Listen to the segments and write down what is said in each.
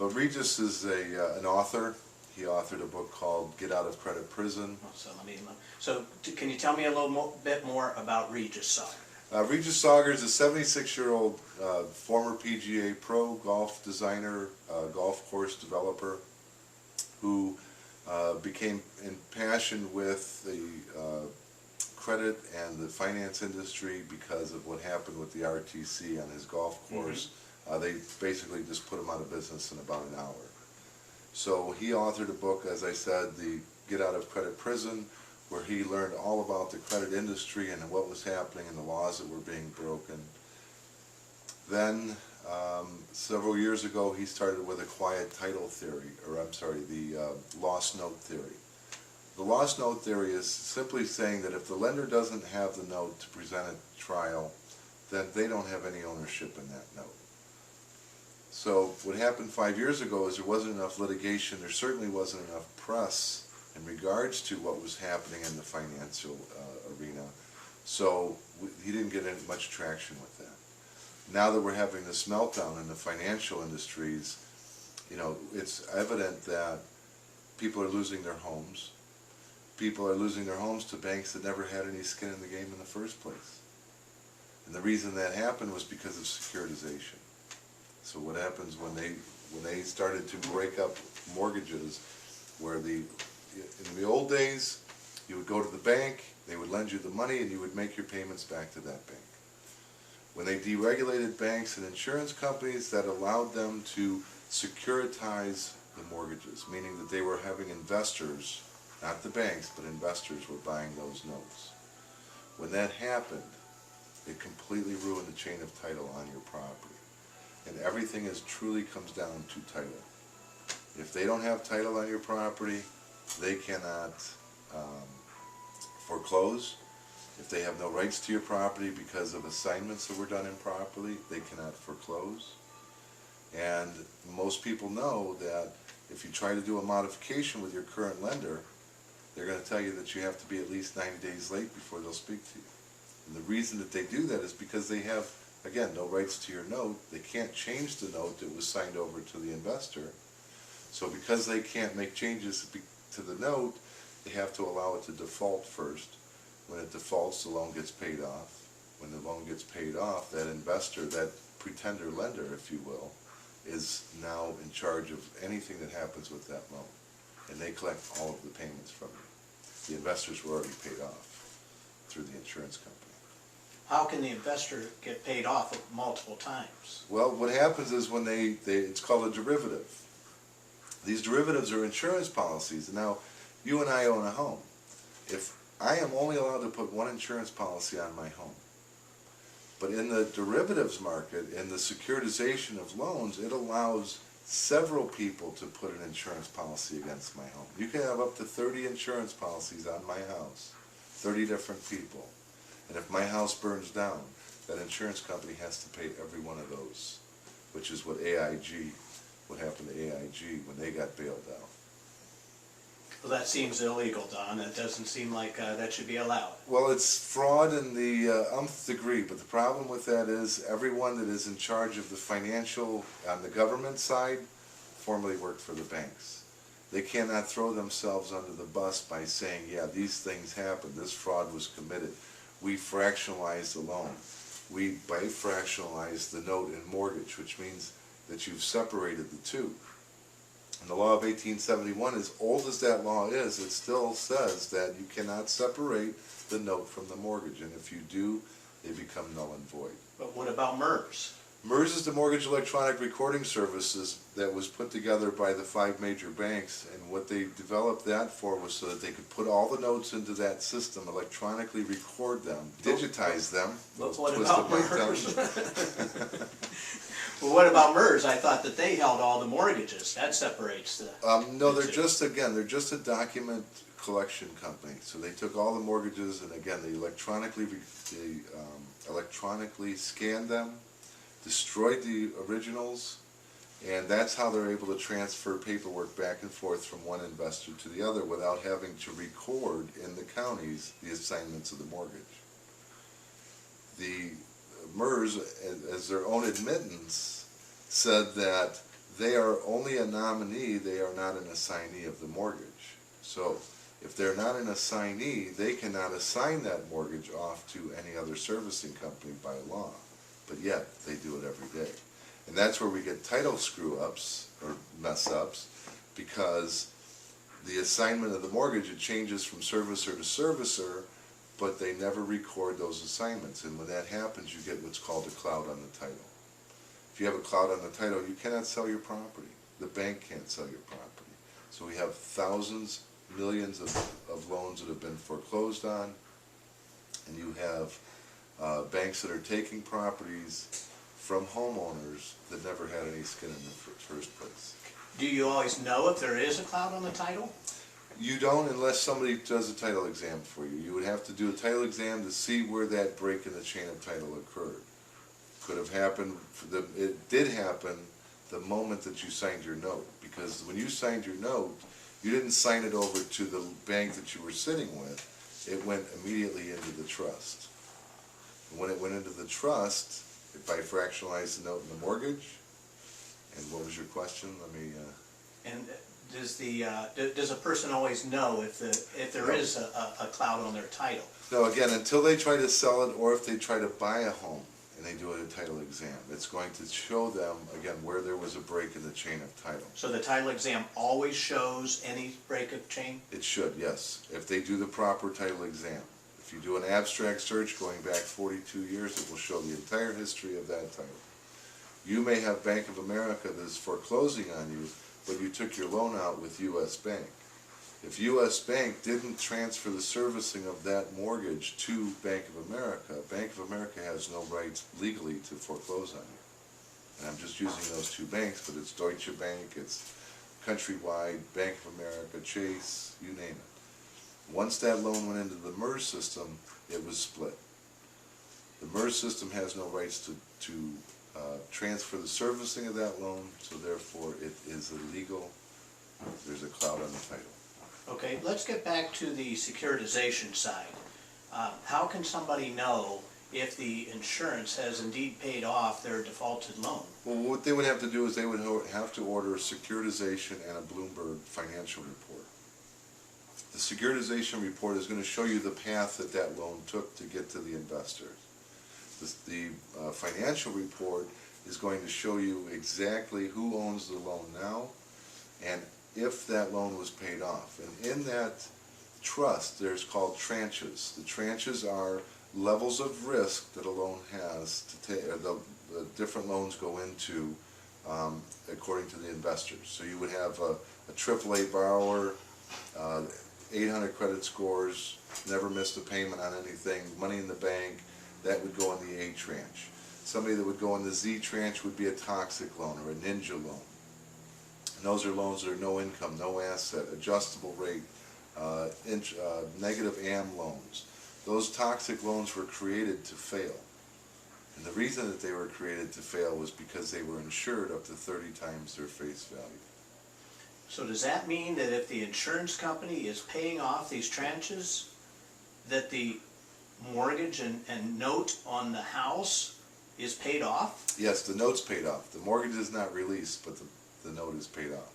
But Regis is an author. He authored a book called Get Out of Credit Prison. Can you tell me a little bit more about Regis Sauger? Regis Sauger is a 76-year-old former PGA pro, golf designer, golf course developer, who became impassioned with the credit and the finance industry because of what happened with the RTC on his golf course. They basically just put him out of business in about an hour. So he authored a book, as I said, the Get Out of Credit Prison, where he learned all about the credit industry and what was happening and the laws that were being broken. Then, several years ago, he started with a quiet title theory, the lost note theory. The lost note theory is simply saying that if the lender doesn't have the note to present at trial, then they don't have any ownership in that note. So what happened 5 years ago is there wasn't enough litigation, there certainly wasn't enough press in regards to what was happening in the financial arena, so he didn't get much traction with that. Now that we're having this meltdown in the financial industries, you know, it's evident that people are losing their homes. People are losing their homes to banks that never had any skin in the game in the first place. And the reason that happened was because of securitization. So what happens when they started to break up mortgages, where in the old days, you would go to the bank, they would lend you the money, and you would make your payments back to that bank. When they deregulated banks and insurance companies, that allowed them to securitize the mortgages, meaning that they were having investors, not the banks, but investors were buying those notes. When that happened, it completely ruined the chain of title on your property. And everything truly comes down to title. If they don't have title on your property, they cannot foreclose. If they have no rights to your property because of assignments that were done improperly, they cannot foreclose. And most people know that if you try to do a modification with your current lender, they're going to tell you that you have to be at least 90 days late before they'll speak to you. And the reason that they do that is because they have, again, no rights to your note. They can't change the note that was signed over to the investor. So because they can't make changes to the note, they have to allow it to default first. When it defaults, the loan gets paid off. When the loan gets paid off, that investor, that pretender lender, if you will, is now in charge of anything that happens with that loan. And they collect all of the payments from you. The investors were already paid off through the insurance company. How can the investor get paid off multiple times? Well, what happens is when it's called a derivative. These derivatives are insurance policies. Now, you and I own a home. If I am only allowed to put one insurance policy on my home, but in the derivatives market, in the securitization of loans, it allows several people to put an insurance policy against my home. You can have up to 30 insurance policies on my house, 30 different people. And if my house burns down, that insurance company has to pay every one of those, which is what happened to AIG when they got bailed out. Well, that seems illegal, Don. It doesn't seem like that should be allowed. Well, it's fraud in the umpth degree, but the problem with that is everyone that is in charge of the financial, on the government side, formerly worked for the banks. They cannot throw themselves under the bus by saying, yeah, these things happened, this fraud was committed. We fractionalized the loan. We bifractionalized the note and mortgage, which means that you've separated the two. And the law of 1871, as old as that law is, it still says that you cannot separate the note from the mortgage. And if you do, they become null and void. But what about MERS? MERS is the Mortgage Electronic Recording Services that was put together by the 5 major banks, and what they developed that for was so that they could put all the notes into that system, electronically record them, digitize them. But what about MERS? Well, what about MERS? I thought that they held all the mortgages. That separates the... No, they're just a document collection company. So they took all the mortgages, and again, they electronically scanned them, destroyed the originals, and that's how they're able to transfer paperwork back and forth from one investor to the other without having to record in the counties the assignments of the mortgage. The MERS, as their own admittance, said that they are only a nominee, they are not an assignee of the mortgage. So if they're not an assignee, they cannot assign that mortgage off to any other servicing company by law. But yet, they do it every day. And that's where we get title screw-ups, or mess-ups, because the assignment of the mortgage, it changes from servicer to servicer, but they never record those assignments. And when that happens, you get what's called a cloud on the title. If you have a cloud on the title, you cannot sell your property. The bank can't sell your property. So we have thousands, millions of loans that have been foreclosed on, and you have banks that are taking properties from homeowners that never had any skin in the first place. Do you always know if there is a cloud on the title? You don't unless somebody does a title exam for you. You would have to do a title exam to see where that break in the chain of title occurred. Could have happened, it did happen the moment that you signed your note, because when you signed your note, you didn't sign it over to the bank that you were sitting with, it went immediately into the trust. And when it went into the trust, it fractionalized the note in the mortgage. And what was your question? Let me... And does a person always know if there is a cloud on their title? No, again, until they try to sell it, or if they try to buy a home and they do a title exam, it's going to show them, again, where there was a break in the chain of title. So the title exam always shows any break of chain? It should, yes, if they do the proper title exam. If you do an abstract search going back 42 years, it will show the entire history of that title. You may have Bank of America that's foreclosing on you, but you took your loan out with U.S. Bank. If U.S. Bank didn't transfer the servicing of that mortgage to Bank of America has no rights legally to foreclose on you. And I'm just using those two banks, but it's Deutsche Bank, it's Countrywide, Bank of America, Chase, you name it. Once that loan went into the MERS system, it was split. The MERS system has no rights to transfer the servicing of that loan, so therefore it is illegal. There's a cloud on the title. Okay, let's get back to the securitization side. How can somebody know if the insurance has indeed paid off their defaulted loan? Well, what they would have to do is they would have to order a securitization and a Bloomberg financial report. The securitization report is going to show you the path that that loan took to get to the investors. The financial report is going to show you exactly who owns the loan now and if that loan was paid off. And in that trust, there's called tranches. The tranches are levels of risk that a loan has to take, the different loans go into according to the investors. So you would have a AAA borrower, 800 credit scores, never missed a payment on anything, money in the bank, that would go in the A tranche. Somebody that would go in the Z tranche would be a toxic loan or a ninja loan. And those are loans that are no income, no asset, adjustable rate, negative AM loans. Those toxic loans were created to fail. And the reason that they were created to fail was because they were insured up to 30 times their face value. So does that mean that if the insurance company is paying off these tranches, that the mortgage and note on the house is paid off? Yes, the note's paid off. The mortgage is not released, but the note is paid off.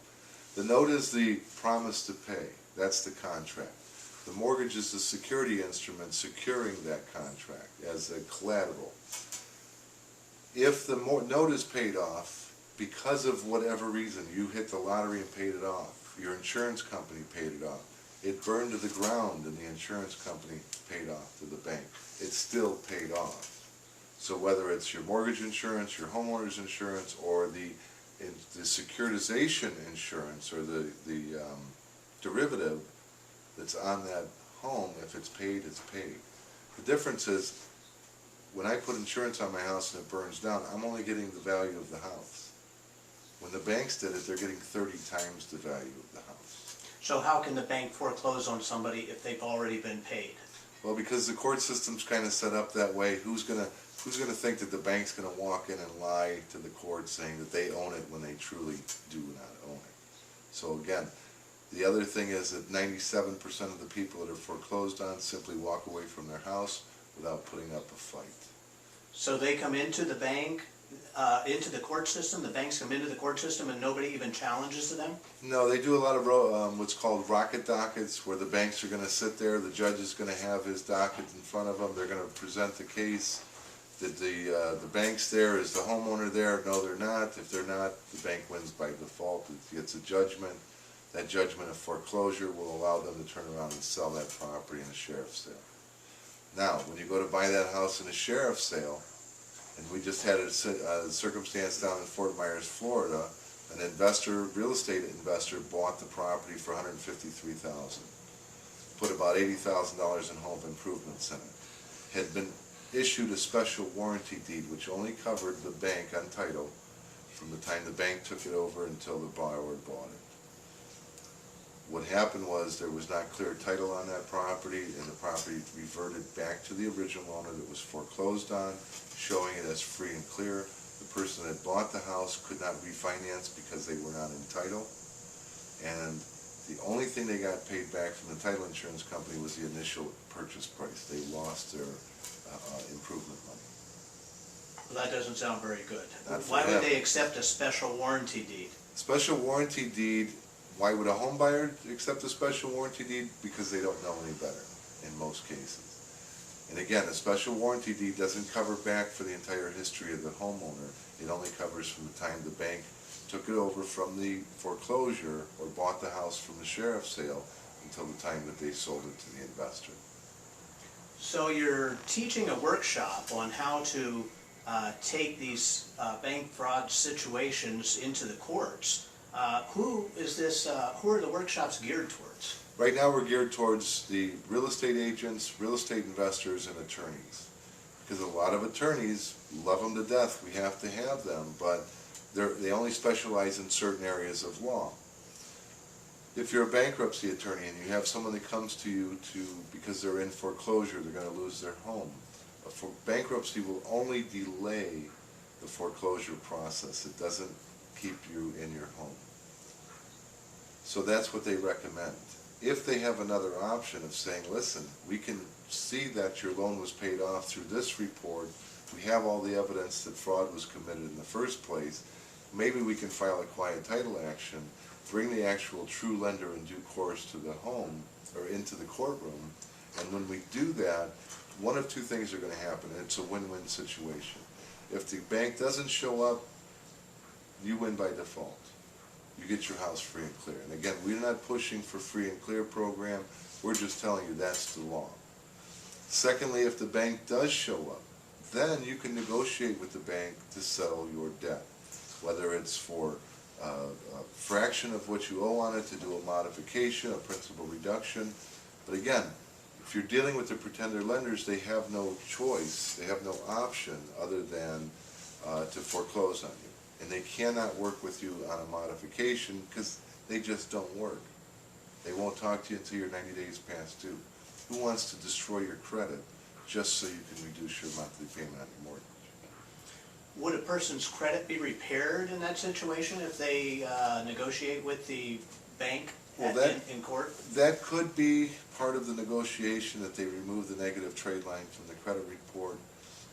The note is the promise to pay. That's the contract. The mortgage is the security instrument securing that contract as a collateral. If the note is paid off, because of whatever reason, you hit the lottery and paid it off, your insurance company paid it off, it burned to the ground and the insurance company paid off to the bank, it's still paid off. So whether it's your mortgage insurance, your homeowner's insurance, or the securitization insurance or the derivative that's on that home, if it's paid, it's paid. The difference is, when I put insurance on my house and it burns down, I'm only getting the value of the house. When the banks did it, they're getting 30 times the value of the house. So how can the bank foreclose on somebody if they've already been paid? Well, because the court system's kind of set up that way. Who's gonna think that the bank's gonna walk in and lie to the court saying that they own it when they truly do not own it? So again, the other thing is that 97% of the people that are foreclosed on simply walk away from their house without putting up a fight. So they come into the bank into the court system? The banks come into the court system and nobody even challenges to them? No, they do a lot of what's called rocket dockets, where the banks are going to sit there, the judge is going to have his docket in front of them, they're going to present the case. Did the bank's there? Is the homeowner there? No, they're not. If they're not, the bank wins by default. It gets a judgment. That judgment of foreclosure will allow them to turn around and sell that property in a sheriff's sale. Now, when you go to buy that house in a sheriff's sale, and we just had a circumstance down in Fort Myers, Florida, an investor, real estate investor, bought the property for $153,000, put about $80,000 in home improvements in it, had been issued a special warranty deed which only covered the bank on title from the time the bank took it over until the borrower bought it. What happened was there was not clear title on that property, and the property reverted back to the original owner that was foreclosed on, showing it as free and clear. The person that bought the house could not refinance because they were not in title, and the only thing they got paid back from the title insurance company was the initial purchase price. They lost their improvement money. Well, that doesn't sound very good. Not for Why would them. they accept a special warranty deed? Special warranty deed, why would a home buyer accept a special warranty deed? Because they don't know any better in most cases. And again, a special warranty deed doesn't cover back for the entire history of the homeowner. It only covers from the time the bank took it over from the foreclosure or bought the house from the sheriff's sale until the time that they sold it to the investor. So you're teaching a workshop on how to take these bank fraud situations into the courts. Who are the workshops geared towards? Right now we're geared towards the real estate agents, real estate investors, and attorneys. Because a lot of attorneys love them to death. We have to have them, but they only specialize in certain areas of law. If you're a bankruptcy attorney and you have someone that comes to you because they're in foreclosure, they're going to lose their home. Bankruptcy will only delay the foreclosure process. It doesn't keep you in your home. So that's what they recommend. If they have another option of saying, listen, we can see that your loan was paid off through this report, we have all the evidence that fraud was committed in the first place, maybe we can file a quiet title action, bring the actual true lender in due course to the home or into the courtroom, and when we do that, one of two things are going to happen, and it's a win-win situation. If the bank doesn't show up, you win by default. You get your house free and clear. And again, we're not pushing for free and clear program, we're just telling you that's the law. Secondly, if the bank does show up, then you can negotiate with the bank to settle your debt, whether it's for a fraction of what you owe on it, to do a modification, a principal reduction. But again, if you're dealing with the pretender lenders, they have no choice, they have no option other than to foreclose on you. And they cannot work with you on a modification because they just don't work. They won't talk to you until you're 90 days past due. Who wants to destroy your credit just so you can reduce your monthly payment on your mortgage? Would a person's credit be repaired in that situation if they negotiate with the bank in court? That could be part of the negotiation, that they remove the negative trade line from the credit report.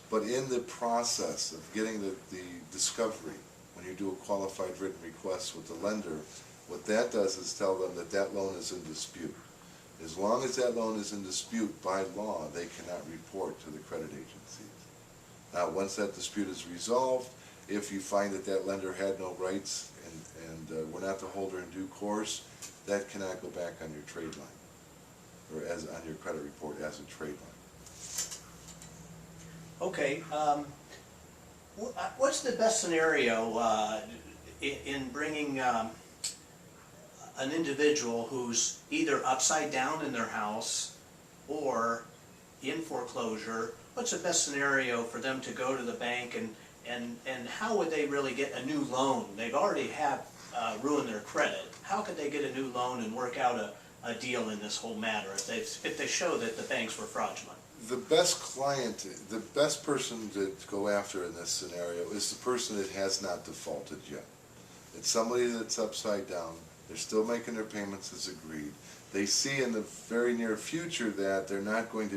But in the process of getting the discovery, when you do a qualified written request with the lender, what that does is tell them that that loan is in dispute. As long as that loan is in dispute by law, they cannot report to the credit agencies. Now, once that dispute is resolved, if you find that that lender had no rights and were not the holder in due course, that cannot go back on your trade line, or as on your credit report as a trade line. Okay, what's the best scenario in bringing an individual who's either upside down in their house or in foreclosure? What's the best scenario for them to go to the bank, and how would they really get a new loan? They've already ruined their credit. How could they get a new loan and work out a deal in this whole matter if they show that the banks were fraudulent? The best client, the best person to go after in this scenario is the person that has not defaulted yet. It's somebody that's upside down. They're still making their payments as agreed. They see in the very near future that they're not going to